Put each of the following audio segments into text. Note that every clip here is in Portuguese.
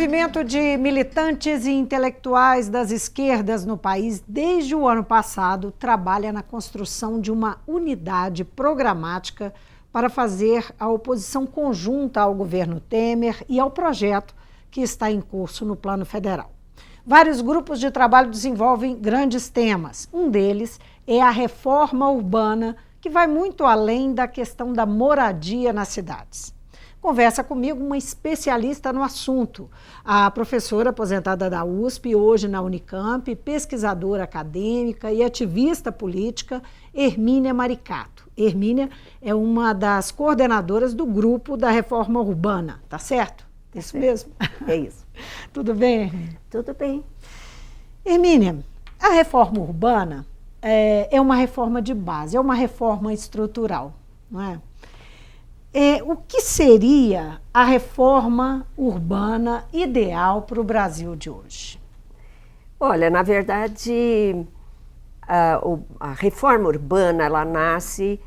movimento de militantes e intelectuais das esquerdas no país, desde o ano passado, trabalha na construção de uma unidade programática para fazer a oposição conjunta ao governo Temer e ao projeto que está em curso no plano federal. Vários grupos de trabalho desenvolvem grandes temas. Um deles é a reforma urbana, que vai muito além da questão da moradia nas cidades. Conversa comigo uma especialista no assunto, a professora aposentada da USP, hoje na Unicamp, pesquisadora acadêmica e ativista política, Hermínia Maricato. Hermínia é uma das coordenadoras do grupo da reforma urbana, tá certo? Isso mesmo? É isso. Tudo bem, Hermínia? Tudo bem. Hermínia, a reforma urbana é uma reforma de base, é uma reforma estrutural, não é? O que seria a reforma urbana ideal para o Brasil de hoje? Olha, na verdade, a reforma urbana ela nasce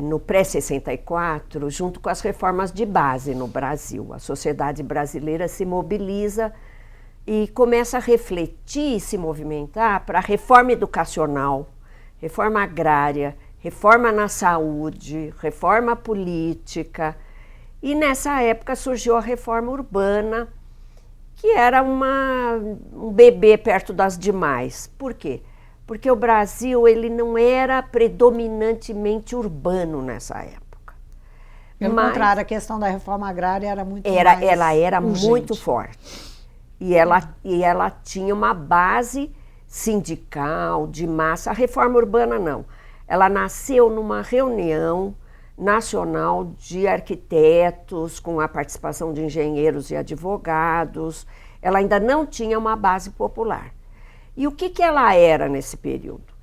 no pré-64, junto com as reformas de base no Brasil. A sociedade brasileira se mobiliza e começa a refletir e se movimentar para a reforma educacional, reforma agrária, reforma na saúde, reforma política. E nessa época surgiu a reforma urbana, que era um bebê perto das demais. Por quê? Porque o Brasil ele não era predominantemente urbano nessa época. Pelo contrário, a questão da reforma agrária era muito mais ela era urgente. muito forte. E ela tinha uma base sindical, de massa. A reforma urbana não. Ela nasceu numa reunião nacional de arquitetos, com a participação de engenheiros e advogados. Ela ainda não tinha uma base popular. E o que ela era nesse período?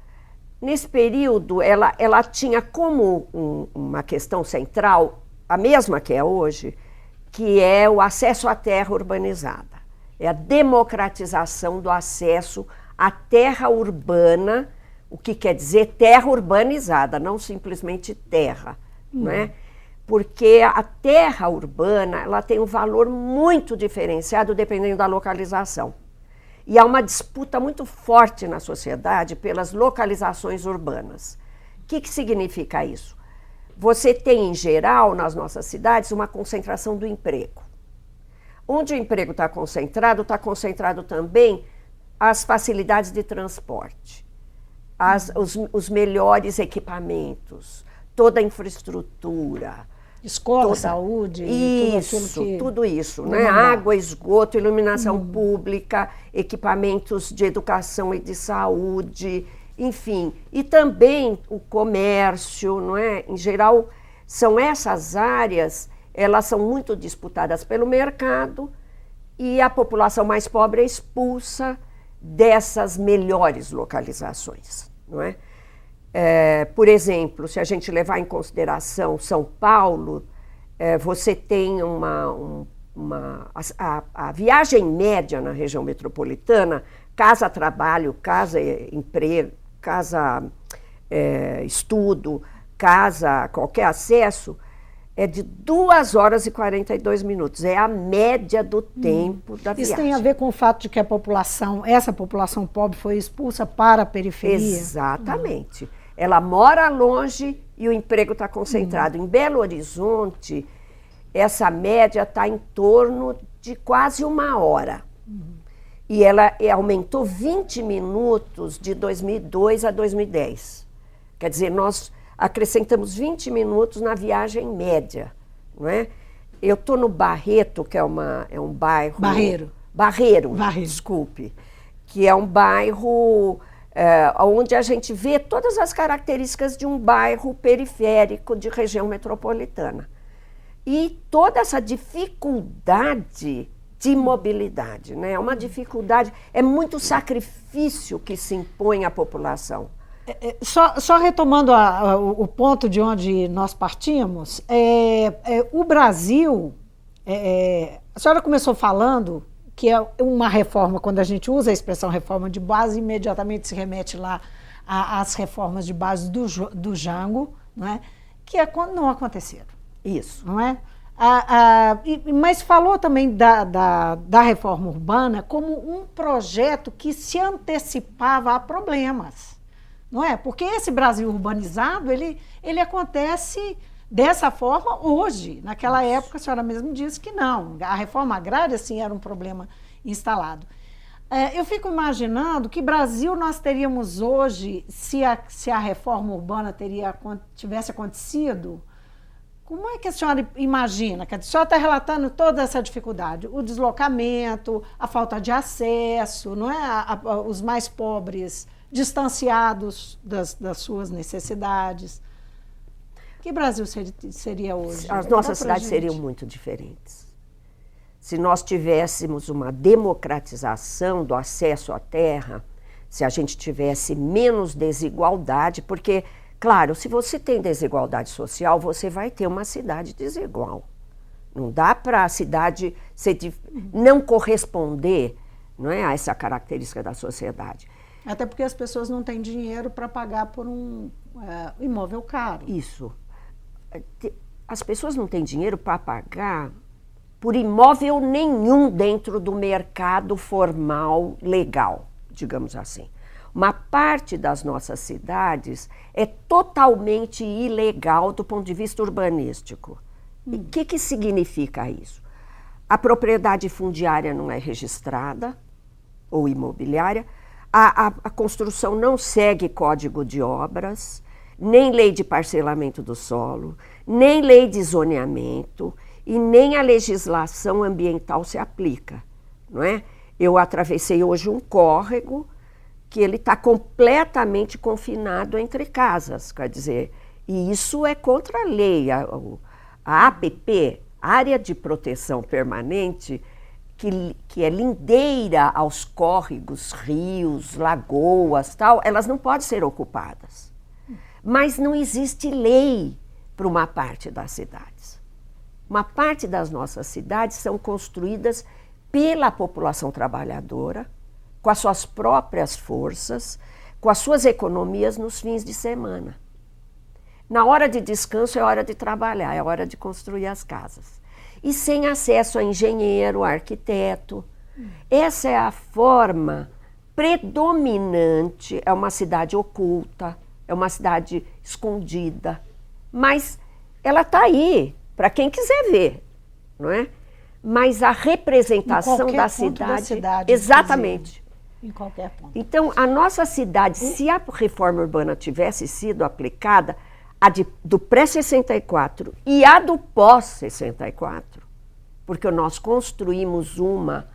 Nesse período, ela tinha como uma questão central, a mesma que é hoje, que é o acesso à terra urbanizada. É a democratização do acesso à terra urbana, o que quer dizer terra urbanizada, não simplesmente terra, né? Porque a terra urbana ela tem um valor muito diferenciado dependendo da localização. E há uma disputa muito forte na sociedade pelas localizações urbanas. O que significa isso? Você tem, em geral, nas nossas cidades, uma concentração do emprego. Onde o emprego está concentrado também as facilidades de transporte. Os melhores equipamentos, toda a infraestrutura. Escola, saúde, tudo isso, né? Água, esgoto, iluminação pública, equipamentos de educação e de saúde, enfim. E também o comércio, não é? Em geral, são essas áreas, elas são muito disputadas pelo mercado e a população mais pobre é expulsa dessas melhores localizações, não é? Por exemplo, se a gente levar em consideração São Paulo, você tem a viagem média na região metropolitana, casa-trabalho, casa-emprego, casa-estudo, casa qualquer acesso, é de 2 horas e 42 minutos. É a média do tempo da viagem. Isso tem a ver com o fato de que essa população pobre foi expulsa para a periferia? Exatamente. Ela mora longe e o emprego está concentrado. Em Belo Horizonte, essa média está em torno de quase 1 hora. E ela aumentou 20 minutos de 2002 a 2010. Quer dizer, nós acrescentamos 20 minutos na viagem média, não é? Eu estou no Barreto, que é um bairro... Barreiro, desculpe. Que é um bairro onde a gente vê todas as características de um bairro periférico de região metropolitana. E toda essa dificuldade de mobilidade, né? É uma dificuldade, é muito sacrifício que se impõe à população. Só retomando o ponto de onde nós partimos, o Brasil, a senhora começou falando que é uma reforma, quando a gente usa a expressão reforma de base, imediatamente se remete lá às reformas de base do Jango, não é? Que é quando não aconteceram. Isso. Não é? Mas falou também da reforma urbana como um projeto que se antecipava a problemas, não é? Porque esse Brasil urbanizado, ele acontece dessa forma hoje. Naquela época, a senhora mesmo disse que não. A reforma agrária, sim, era um problema instalado. Eu fico imaginando que Brasil nós teríamos hoje, se a reforma urbana tivesse acontecido. Como é que a senhora imagina? A senhora está relatando toda essa dificuldade, o deslocamento, a falta de acesso, não é? Os mais pobres distanciados das suas necessidades. Que Brasil seria hoje? As nossas cidades seriam muito diferentes. Se nós tivéssemos uma democratização do acesso à terra, se a gente tivesse menos desigualdade, porque, claro, se você tem desigualdade social, você vai ter uma cidade desigual. Não dá para a cidade não corresponder, não é, a essa característica da sociedade. Até porque as pessoas não têm dinheiro para pagar por um imóvel caro. Isso. As pessoas não têm dinheiro para pagar por imóvel nenhum dentro do mercado formal legal, digamos assim. Uma parte das nossas cidades é totalmente ilegal do ponto de vista urbanístico. E o que significa isso? A propriedade fundiária não é registrada, ou imobiliária, a construção não segue código de obras, nem lei de parcelamento do solo, nem lei de zoneamento, e nem a legislação ambiental se aplica, não é? Eu atravessei hoje um córrego que ele está completamente confinado entre casas, quer dizer, e isso é contra a lei. A APP, Área de Proteção Permanente, que é lindeira aos córregos, rios, lagoas, tal, elas não podem ser ocupadas. Mas não existe lei para uma parte das cidades. Uma parte das nossas cidades são construídas pela população trabalhadora, com as suas próprias forças, com as suas economias nos fins de semana. Na hora de descanso é hora de trabalhar, é hora de construir as casas. E sem acesso a engenheiro, a arquiteto. Essa é a forma predominante, é uma cidade oculta, é uma cidade escondida, mas ela está aí, para quem quiser ver, não é? Mas a representação da cidade, exatamente. Em qualquer ponto. Então, a nossa cidade, se a reforma urbana tivesse sido aplicada, do pré-64 e a do pós-64, porque nós construímos uma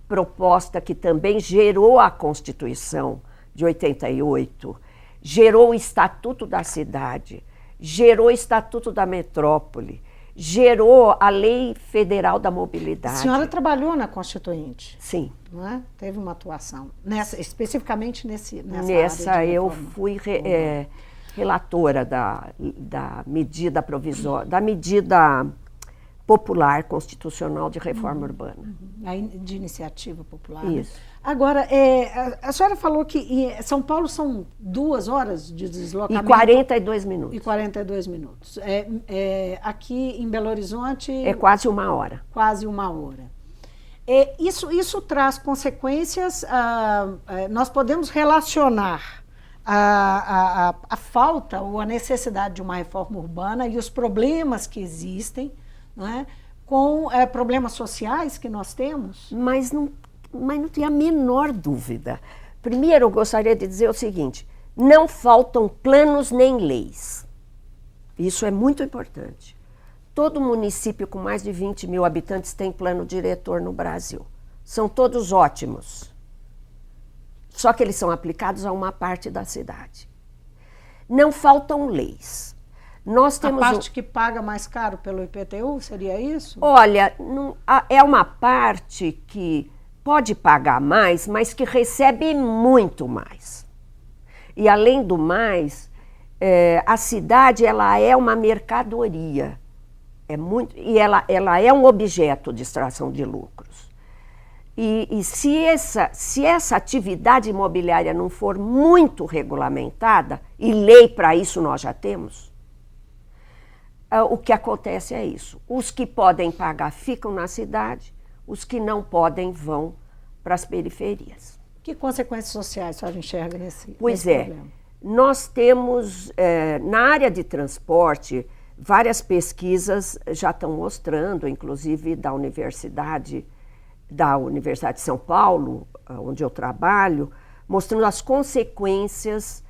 proposta que também gerou a Constituição de 88, gerou o Estatuto da Cidade, gerou o Estatuto da Metrópole, gerou a Lei Federal da Mobilidade. A senhora trabalhou na Constituinte? Sim. Não é? Teve uma atuação, especificamente nessa área eu fui relatora da medida provisória, da medida popular constitucional de reforma urbana. De iniciativa popular. Isso. Né? Agora, a senhora falou que em São Paulo são 2 horas de deslocamento. E 42 minutos. E 42 minutos. Aqui em Belo Horizonte... É quase 1 hora. Quase 1 hora. Isso traz consequências, nós podemos relacionar a falta ou a necessidade de uma reforma urbana e os problemas que existem, não é? Com problemas sociais que nós temos. Mas não tem a menor dúvida. Primeiro, eu gostaria de dizer o seguinte, não faltam planos nem leis. Isso é muito importante. Todo município com mais de 20 mil habitantes tem plano diretor no Brasil. São todos ótimos. Só que eles são aplicados a uma parte da cidade. Não faltam leis. Nós temos a parte que paga mais caro pelo IPTU, seria isso? Olha, é uma parte que pode pagar mais, mas que recebe muito mais. E além do mais, a cidade ela é uma mercadoria. E ela é um objeto de extração de lucros. E se essa atividade imobiliária não for muito regulamentada, e lei para isso nós já temos, o que acontece é isso. Os que podem pagar ficam na cidade, os que não podem vão para as periferias. Que consequências sociais a senhora enxerga nesse problema? Nós temos, na área de transporte, várias pesquisas já estão mostrando, inclusive da Universidade de São Paulo, onde eu trabalho, mostrando as consequências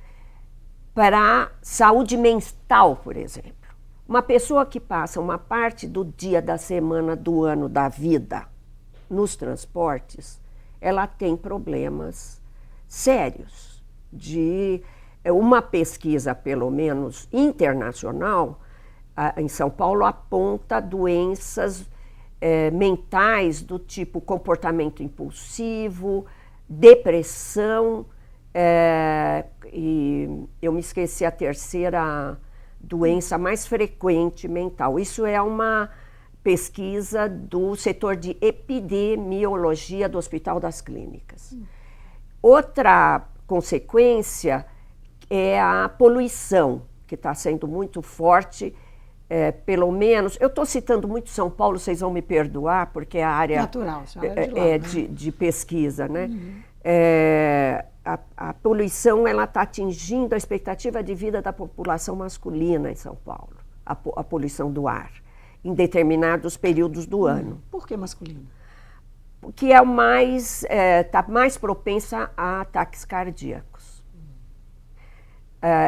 para a saúde mental, por exemplo. Uma pessoa que passa uma parte do dia, da semana, do ano, da vida nos transportes, ela tem problemas sérios. Uma pesquisa, pelo menos internacional, em São Paulo, aponta doenças mentais do tipo comportamento impulsivo, depressão, e eu me esqueci a terceira doença mais frequente mental. Isso é uma pesquisa do setor de epidemiologia do Hospital das Clínicas. Outra consequência é a poluição, que está sendo muito forte, pelo menos... Eu estou citando muito São Paulo, vocês vão me perdoar, porque é a área natural, de pesquisa, né? A poluição está atingindo a expectativa de vida da população masculina em São Paulo, a poluição do ar, em determinados períodos do ano. Por que masculina? Porque está mais propensa a ataques cardíacos.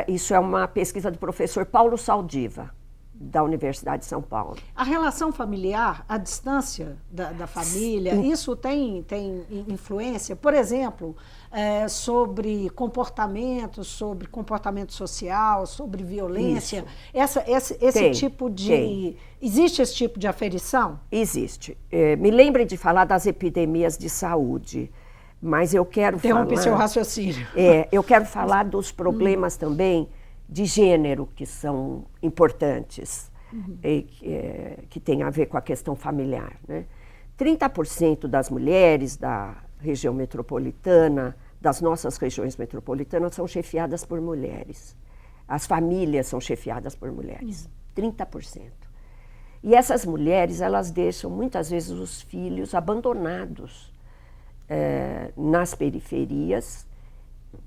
Isso é uma pesquisa do professor Paulo Saldiva, da Universidade de São Paulo. A relação familiar, a distância da família, isso tem influência? Por exemplo, sobre comportamento social, sobre violência? Existe esse tipo de aferição? Existe. Me lembrem de falar das epidemias de saúde, mas eu quero Interrompi seu raciocínio. Eu quero falar dos problemas também de gênero, que são importantes, que tem a ver com a questão familiar, né? 30% das mulheres da região metropolitana, das nossas regiões metropolitanas, são chefiadas por mulheres. As famílias são chefiadas por mulheres, 30%. E essas mulheres, elas deixam muitas vezes os filhos abandonados nas periferias,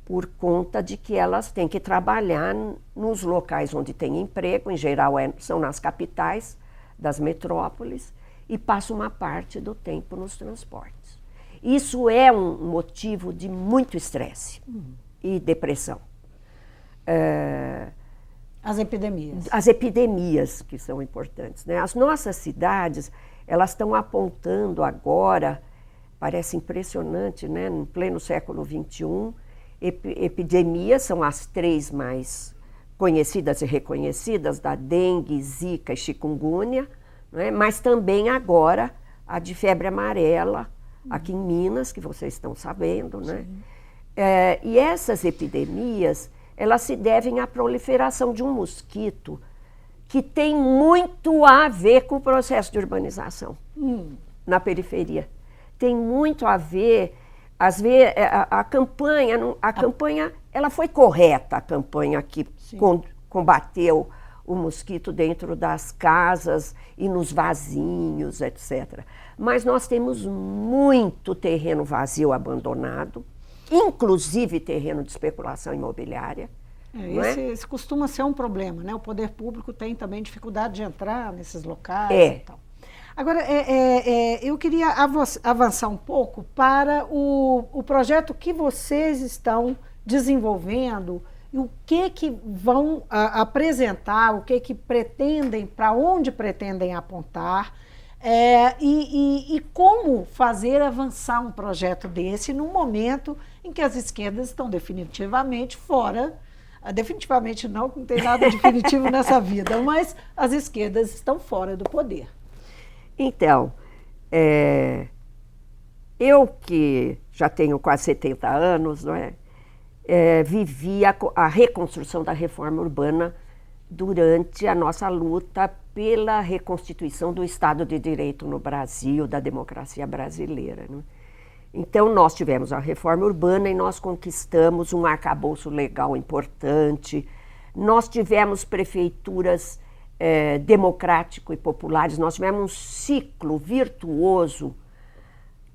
por conta de que elas têm que trabalhar nos locais onde tem emprego, em geral são nas capitais das metrópoles, e passam uma parte do tempo nos transportes. Isso é um motivo de muito estresse e depressão. As epidemias. As epidemias que são importantes, né? As nossas cidades, elas estão apontando agora, parece impressionante, né? No pleno século XXI, epidemias são as 3 mais conhecidas e reconhecidas, da dengue, zika e chikungunya, né? Mas também agora a de febre amarela, aqui em Minas, que vocês estão sabendo, né? E essas epidemias, elas se devem à proliferação de um mosquito que tem muito a ver com o processo de urbanização na periferia. Tem muito a ver... Às vezes, a campanha, ela foi correta, a campanha que combateu o mosquito dentro das casas e nos vasinhos, etc. Mas nós temos muito terreno vazio abandonado, inclusive terreno de especulação imobiliária. Esse costuma ser um problema, né? O poder público tem também dificuldade de entrar nesses locais e tal. Agora, eu queria avançar um pouco para o projeto que vocês estão desenvolvendo e o que vão apresentar, o que pretendem, para onde pretendem apontar, e como fazer avançar um projeto desse num momento em que as esquerdas estão definitivamente fora. Definitivamente não tem nada definitivo nessa vida, mas as esquerdas estão fora do poder. Então, eu que já tenho quase 70 anos, não é? Vivi a reconstrução da reforma urbana durante a nossa luta pela reconstituição do Estado de Direito no Brasil, da democracia brasileira, não é? Então, nós tivemos a reforma urbana e nós conquistamos um arcabouço legal importante. Nós tivemos prefeituras democrático e populares. Nós tivemos um ciclo virtuoso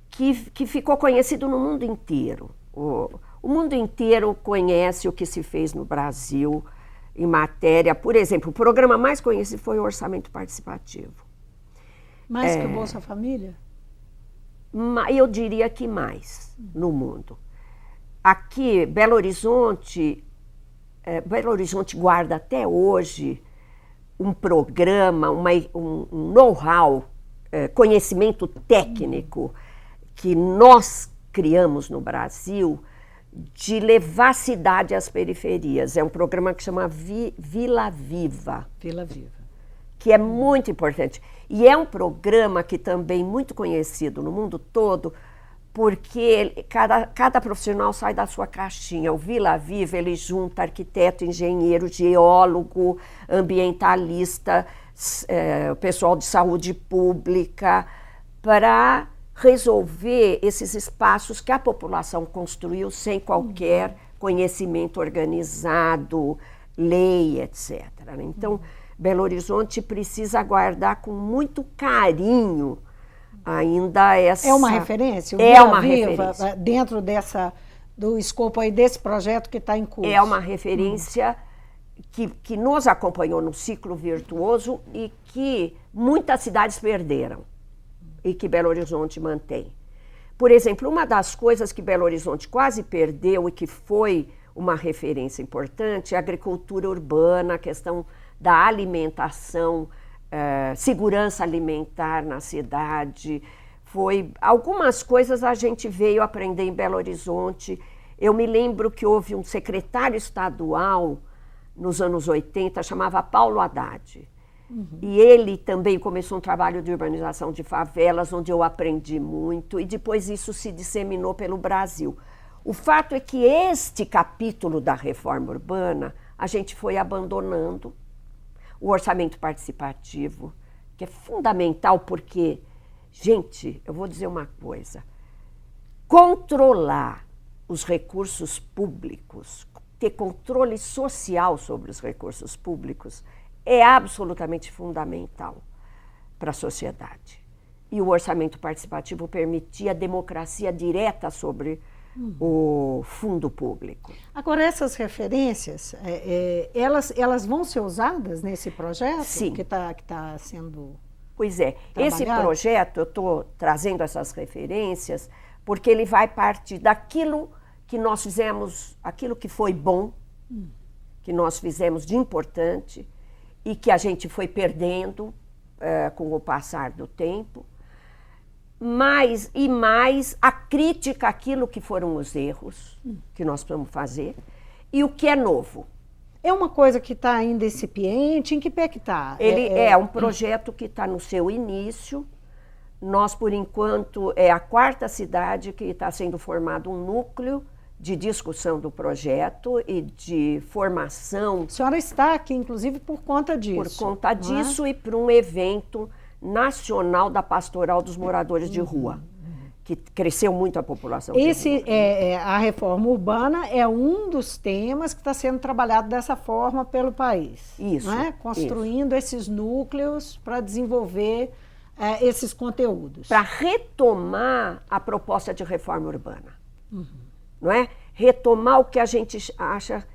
que ficou conhecido no mundo inteiro. O mundo inteiro conhece o que se fez no Brasil em matéria, por exemplo, o programa mais conhecido foi o Orçamento Participativo. Mais que o Bolsa Família? Eu diria que mais no mundo. Aqui, Belo Horizonte guarda até hoje um programa, um know-how, conhecimento técnico que nós criamos no Brasil de levar a cidade às periferias. É um programa que chama Vila Viva. Vila Viva. Que é muito importante. E é um programa que também é muito conhecido no mundo todo, porque cada profissional sai da sua caixinha. O Vila Viva, ele junta arquiteto, engenheiro, geólogo, ambientalista, o pessoal de saúde pública, para resolver esses espaços que a população construiu sem qualquer conhecimento organizado, lei, etc. Então, Belo Horizonte precisa guardar com muito carinho ainda essa... É uma referência? O é uma Viva, referência. Dentro do escopo aí desse projeto que está em curso. É uma referência que nos acompanhou no ciclo virtuoso e que muitas cidades perderam e que Belo Horizonte mantém. Por exemplo, uma das coisas que Belo Horizonte quase perdeu e que foi uma referência importante é a agricultura urbana, a questão da alimentação, segurança alimentar na cidade. Algumas coisas a gente veio aprender em Belo Horizonte. Eu me lembro que houve um secretário estadual nos anos 80, chamava Paulo Haddad. E ele também começou um trabalho de urbanização de favelas, onde eu aprendi muito, e depois isso se disseminou pelo Brasil. O fato é que este capítulo da reforma urbana, a gente foi abandonando. O orçamento participativo, que é fundamental porque, gente, eu vou dizer uma coisa, controlar os recursos públicos, ter controle social sobre os recursos públicos, é absolutamente fundamental para a sociedade. E o orçamento participativo permitia a democracia direta sobre o fundo público. Agora, essas referências, elas vão ser usadas nesse projeto? Sim. Que tá sendo Pois é. trabalhado? Esse projeto, eu estou trazendo essas referências, porque ele vai partir daquilo que nós fizemos, aquilo que foi bom, que nós fizemos de importante, e que a gente foi perdendo com o passar do tempo, mais a crítica àquilo que foram os erros que nós vamos fazer e o que é novo. É uma coisa que está ainda incipiente? Em que pé que está? Ele é um projeto que está no seu início. Nós, por enquanto, é a 4ª cidade que está sendo formado um núcleo de discussão do projeto e de formação. A senhora está aqui, inclusive, por conta disso. Por conta disso e para um evento nacional da Pastoral dos Moradores de Rua, que cresceu muito a população de rua. A reforma urbana é um dos temas que está sendo trabalhado dessa forma pelo país. Isso. Não é? Construindo esses núcleos para desenvolver esses conteúdos. Para retomar a proposta de reforma urbana. Não é? Retomar o que a gente acha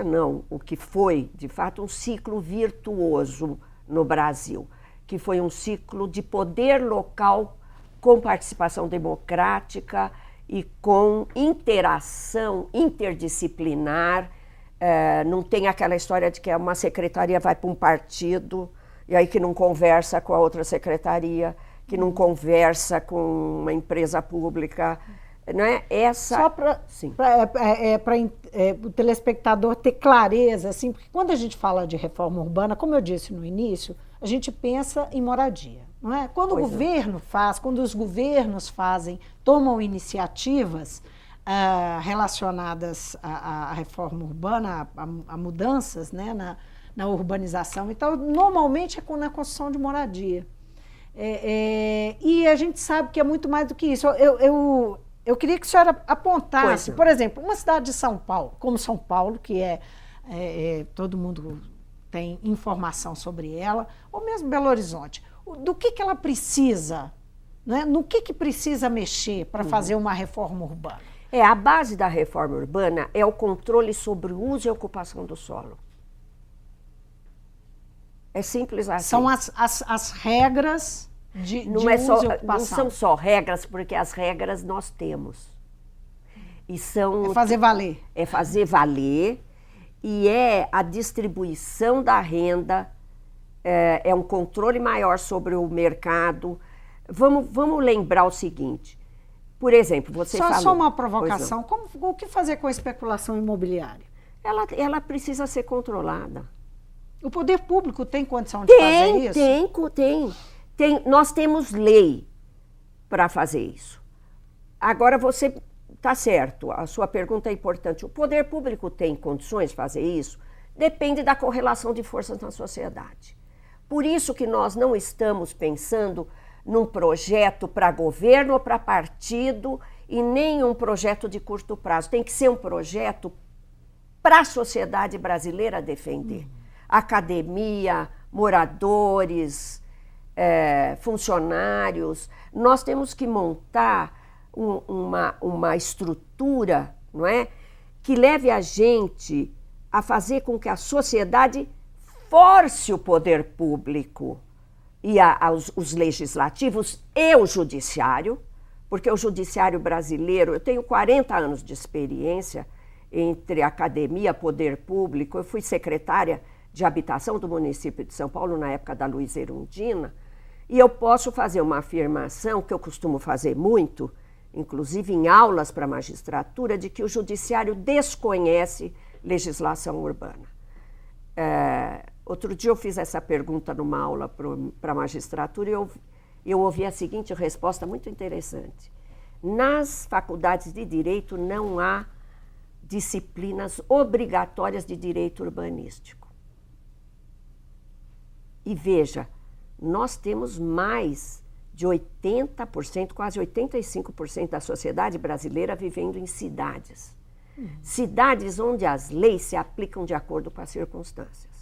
não, o que foi, de fato, um ciclo virtuoso no Brasil, que foi um ciclo de poder local com participação democrática e com interação interdisciplinar. Não tem aquela história de que uma secretaria vai para um partido e aí que não conversa com a outra secretaria, que não conversa com uma empresa pública. Não é? Só para o telespectador ter clareza, assim, porque quando a gente fala de reforma urbana, como eu disse no início, a gente pensa em moradia, não é? Quando o governo faz, quando os governos tomam iniciativas relacionadas à reforma urbana, a mudanças, né, na urbanização e tal, normalmente é na construção de moradia. E a gente sabe que é muito mais do que isso. Eu queria que a senhora apontasse, por exemplo, uma cidade de São Paulo, como São Paulo, que todo mundo tem informação sobre ela, ou mesmo Belo Horizonte, do que ela precisa, né? No que precisa mexer para fazer uma reforma urbana? A base da reforma urbana é o controle sobre o uso e ocupação do solo. É simples assim. São as regras de não uso é só, e ocupação. Não são só regras, porque as regras nós temos. E são, é fazer valer. É fazer valer, e é a distribuição da renda, é um controle maior sobre o mercado. Vamos lembrar o seguinte, por exemplo, você falou... Só uma provocação, o que fazer com a especulação imobiliária? Ela precisa ser controlada. O poder público tem condição de fazer isso? Tem. Nós temos lei para fazer isso. Agora você está certo, a sua pergunta é importante. O poder público tem condições de fazer isso? Depende da correlação de forças na sociedade. Por isso que nós não estamos pensando num projeto para governo ou para partido e nem um projeto de curto prazo. Tem que ser um projeto para a sociedade brasileira defender. Academia, moradores, funcionários. Nós temos que montar uma estrutura, não é, que leve a gente a fazer com que a sociedade force o poder público e os legislativos e o judiciário, porque o judiciário brasileiro, eu tenho 40 anos de experiência entre academia, poder público, eu fui secretária de habitação do município de São Paulo na época da Luiza Erundina, e eu posso fazer uma afirmação que eu costumo fazer muito, inclusive em aulas para a magistratura, de que o judiciário desconhece legislação urbana. Outro dia eu fiz essa pergunta numa aula para a magistratura e eu ouvi a seguinte resposta muito interessante. Nas faculdades de direito não há disciplinas obrigatórias de direito urbanístico. E veja, nós temos mais de 80%, quase 85% da sociedade brasileira vivendo em cidades. Cidades onde as leis se aplicam de acordo com as circunstâncias.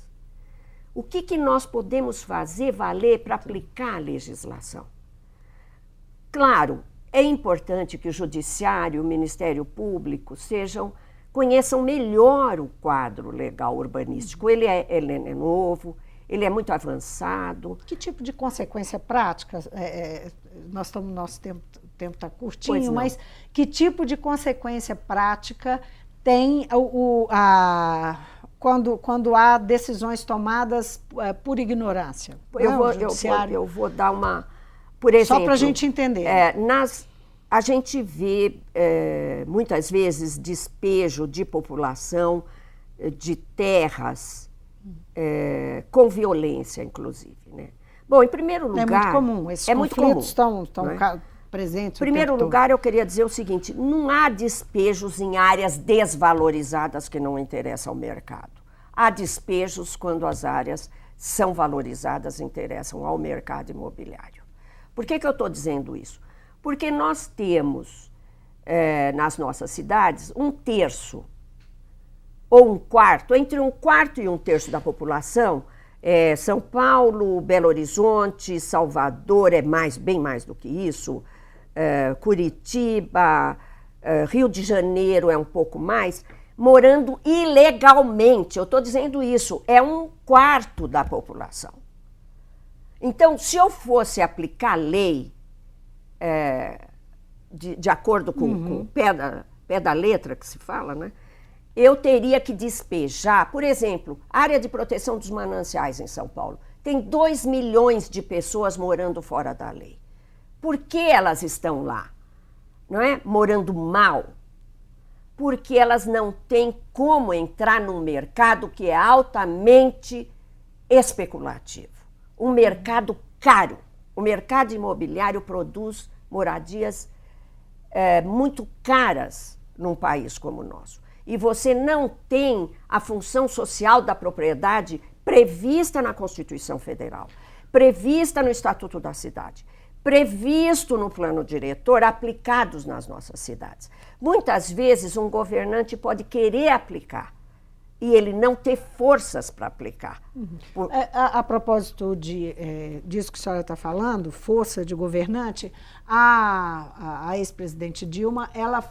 O que nós podemos fazer valer para aplicar a legislação? Claro, é importante que o Judiciário e o Ministério Público conheçam melhor o quadro legal urbanístico. Ele é novo, ele é muito avançado. Que tipo de consequência prática? Nosso tempo está curtinho, mas que tipo de consequência prática tem quando há decisões tomadas por ignorância? Eu vou dar uma... Por exemplo, só para a gente entender. A gente vê, muitas vezes, despejo de população, de terras, com violência, inclusive, né? Bom, em primeiro lugar... É muito comum, esses conflitos estão presentes. Em primeiro lugar, eu queria dizer o seguinte, não há despejos em áreas desvalorizadas que não interessam ao mercado. Há despejos quando as áreas são valorizadas e interessam ao mercado imobiliário. Por que eu estou dizendo isso? Porque nós temos, nas nossas cidades, 1/3 ou 1/4, entre 1/4 e 1/3 da população, São Paulo, Belo Horizonte, Salvador, bem mais do que isso, Curitiba, Rio de Janeiro é um pouco mais, morando ilegalmente. Eu estou dizendo isso, é 1/4 da população. Então, se eu fosse aplicar a lei de acordo com o pé da letra que se fala, né? Eu teria que despejar, por exemplo, área de proteção dos mananciais em São Paulo. Tem 2 milhões de pessoas morando fora da lei. Por que elas estão lá? Não é? Morando mal. Porque elas não têm como entrar num mercado que é altamente especulativo. Um mercado caro. O mercado imobiliário produz moradias muito caras num país como o nosso. E você não tem a função social da propriedade prevista na Constituição Federal, prevista no Estatuto da Cidade, previsto no plano diretor, aplicados nas nossas cidades. Muitas vezes um governante pode querer aplicar e ele não ter forças para aplicar. A propósito disso que a senhora está falando, força de governante, a ex-presidente Dilma, ela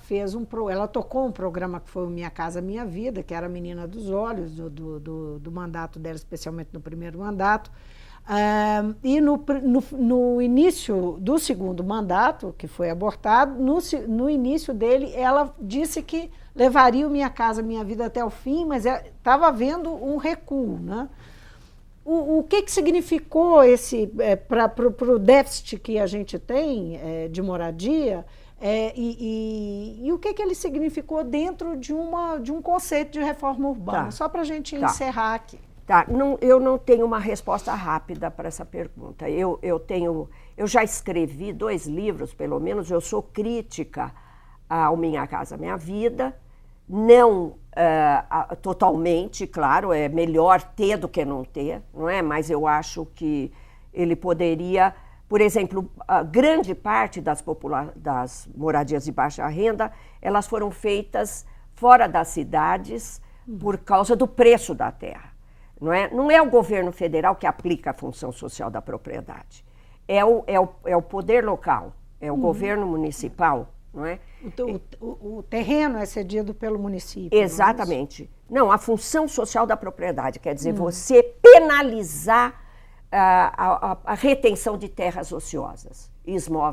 tocou um programa que foi o Minha Casa Minha Vida, que era a menina dos olhos do mandato dela, especialmente no primeiro mandato. E no início do segundo mandato, que foi abortado, no início dele, ela disse que levaria o Minha Casa Minha Vida até o fim, mas estava havendo um recuo, né? O que significou para o déficit que a gente tem de moradia e o que ele significou dentro de um conceito de reforma urbana? Tá. Só para a gente encerrar aqui. Tá, eu não tenho uma resposta rápida para essa pergunta. Eu já escrevi 2 livros, pelo menos, eu sou crítica ao Minha Casa Minha Vida, não totalmente, claro, é melhor ter do que não ter, não é? Mas eu acho que ele poderia, por exemplo, a grande parte das moradias de baixa renda, elas foram feitas fora das cidades por causa do preço da terra. Não é o governo federal que aplica a função social da propriedade. É o poder local, é o governo municipal, não é? O terreno é cedido pelo município. Exatamente. Não, a função social da propriedade, quer dizer, você penalizar a retenção de terras ociosas,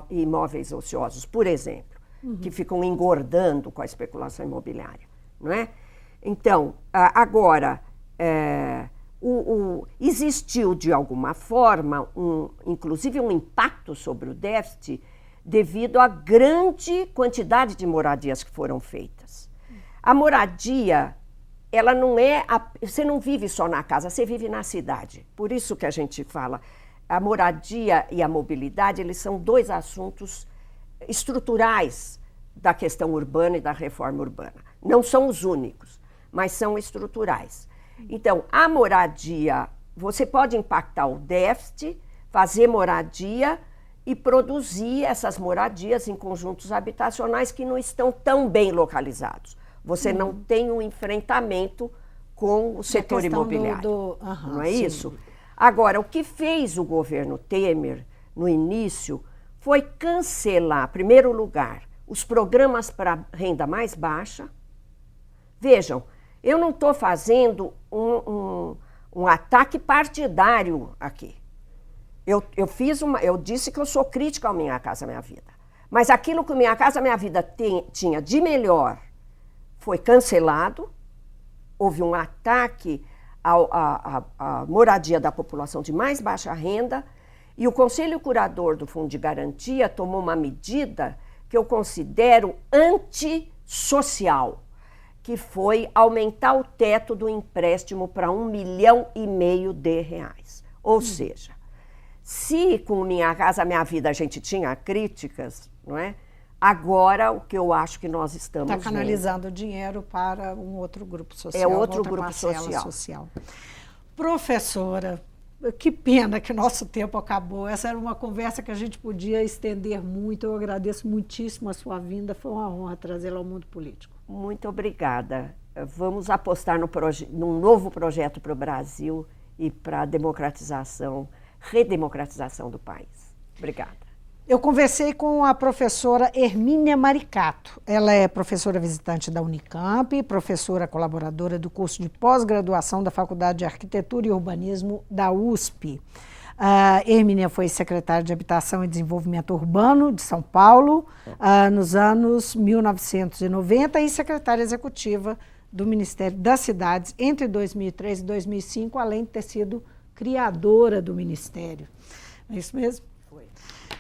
imóveis ociosos, por exemplo, que ficam engordando com a especulação imobiliária, não é? Então, agora... existiu, de alguma forma, inclusive um impacto sobre o déficit devido à grande quantidade de moradias que foram feitas. A moradia, ela não é... Você não vive só na casa, você vive na cidade. Por isso que a gente fala, a moradia e a mobilidade, eles são 2 assuntos estruturais da questão urbana e da reforma urbana. Não são os únicos, mas são estruturais. Então, a moradia, você pode impactar o déficit, fazer moradia e produzir essas moradias em conjuntos habitacionais que não estão tão bem localizados. Você não tem um enfrentamento com o setor imobiliário. Não é isso? Agora, o que fez o governo Temer no início foi cancelar, em primeiro lugar, os programas para renda mais baixa. Vejam, eu não estou fazendo um ataque partidário aqui. Eu disse que eu sou crítica ao Minha Casa Minha Vida. Mas aquilo que o Minha Casa Minha Vida tinha de melhor foi cancelado. Houve um ataque à moradia da população de mais baixa renda. E o Conselho Curador do Fundo de Garantia tomou uma medida que eu considero antissocial, que foi aumentar o teto do empréstimo para R$1,5 milhão de reais. Ou seja, se com Minha Casa Minha Vida a gente tinha críticas, não é? Agora o que eu acho que nós estamos vendo... Está canalizando dinheiro para um outro grupo social. É outro grupo social. Professora, que pena que o nosso tempo acabou. Essa era uma conversa que a gente podia estender muito. Eu agradeço muitíssimo a sua vinda. Foi uma honra trazê-la ao mundo político. Muito obrigada. Vamos apostar num novo projeto para o Brasil e para a redemocratização do país. Obrigada. Eu conversei com a professora Hermínia Maricato. Ela é professora visitante da Unicamp, professora colaboradora do curso de pós-graduação da Faculdade de Arquitetura e Urbanismo da USP. A Hermínia foi secretária de Habitação e Desenvolvimento Urbano de São Paulo nos anos 1990 e secretária executiva do Ministério das Cidades entre 2003 e 2005, além de ter sido criadora do Ministério. É isso mesmo? Foi.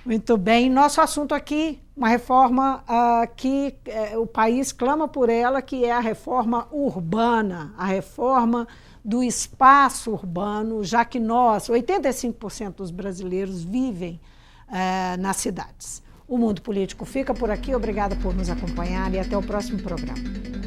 Muito bem. Nosso assunto aqui, uma reforma que o país clama por ela, que é a reforma urbana, a reforma do espaço urbano, já que 85% dos brasileiros vivem nas cidades. O Mundo Político fica por aqui. Obrigada por nos acompanhar e até o próximo programa.